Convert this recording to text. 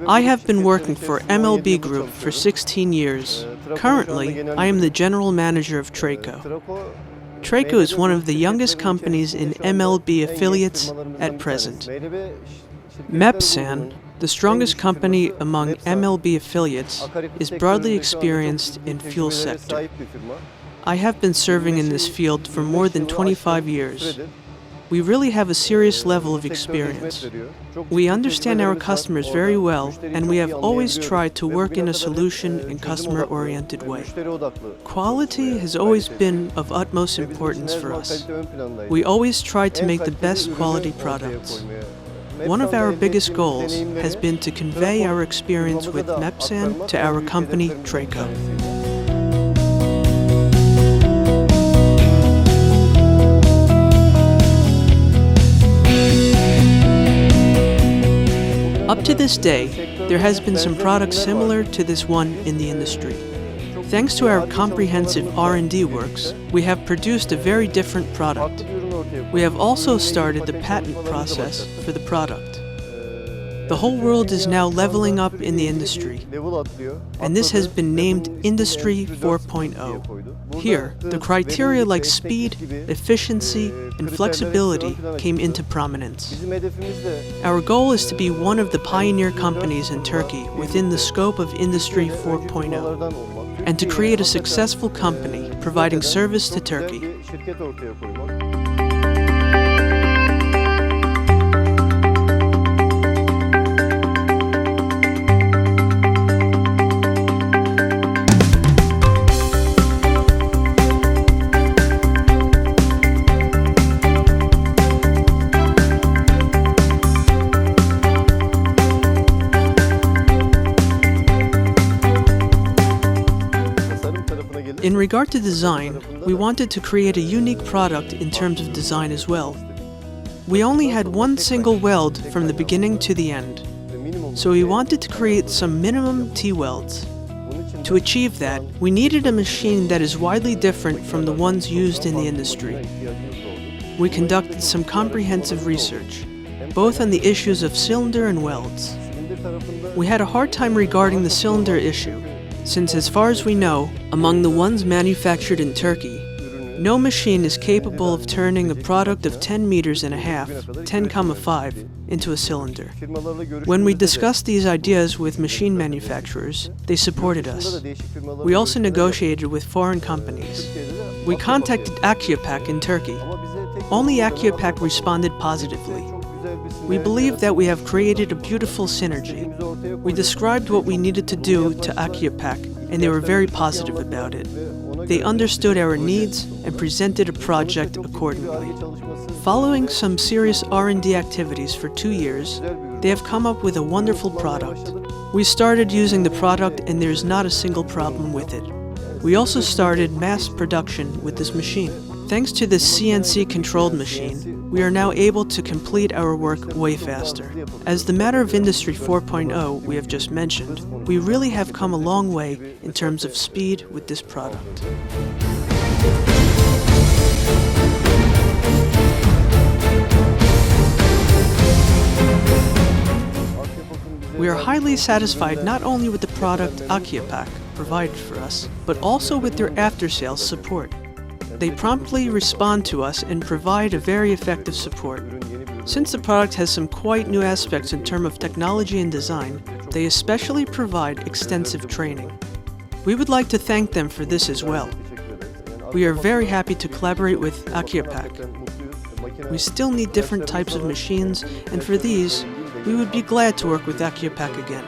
I have been working for MLB Group for 16 years. Currently, I am the general manager of Traco. Traco is one of the youngest companies in MLB affiliates at present. Mepsan, the strongest company among MLB affiliates, is broadly experienced in fuel sector. I have been serving in this field for more than 25 years. We really have a serious level of experience. We understand our customers very well, and we have always tried to work in a solution and customer-oriented way. Quality has always been of utmost importance for us. We always try to make the best quality products. One of our biggest goals has been to convey our experience with Mepsan to our company, Traco. Up to this day, there has been some products similar to this one in the industry. Thanks to our comprehensive R&D works, we have produced a very different product. We have also started the patent process for the product. The whole world is now leveling up in the industry, and this has been named Industry 4.0. Here, the criteria like speed, efficiency, and flexibility came into prominence. Our goal is to be one of the pioneer companies in Turkey within the scope of Industry 4.0, and to create a successful company providing service to Turkey. In regard to design, we wanted to create a unique product in terms of design as well. We only had one single weld from the beginning to the end, so we wanted to create some minimum T-welds. To achieve that, we needed a machine that is widely different from the ones used in the industry. We conducted some comprehensive research, both on the issues of cylinder and welds. We had a hard time regarding the cylinder issue, since as far as we know, among the ones manufactured in Turkey, no machine is capable of turning a product of 10 meters and a half, 10,5, into a cylinder. When we discussed these ideas with machine manufacturers, they supported us. We also negotiated with foreign companies. We contacted Akyapak in Turkey. Only Akyapak responded positively. We believe that we have created a beautiful synergy. We described what we needed to do to Akyapak, and they were very positive about it. They understood our needs and presented a project accordingly. Following some serious R&D activities for 2 years, they have come up with a wonderful product. We started using the product, and there is not a single problem with it. We also started mass production with this machine. Thanks to this CNC-controlled machine, we are now able to complete our work way faster. As the matter of Industry 4.0 we have just mentioned, we really have come a long way in terms of speed with this product. We are highly satisfied not only with the product Akyapak provided for us, but also with their after-sales support. They promptly respond to us and provide a very effective support. Since the product has some quite new aspects in terms of technology and design, they especially provide extensive training. We would like to thank them for this as well. We are very happy to collaborate with Akyapak. We still need different types of machines, and for these, we would be glad to work with Akyapak again.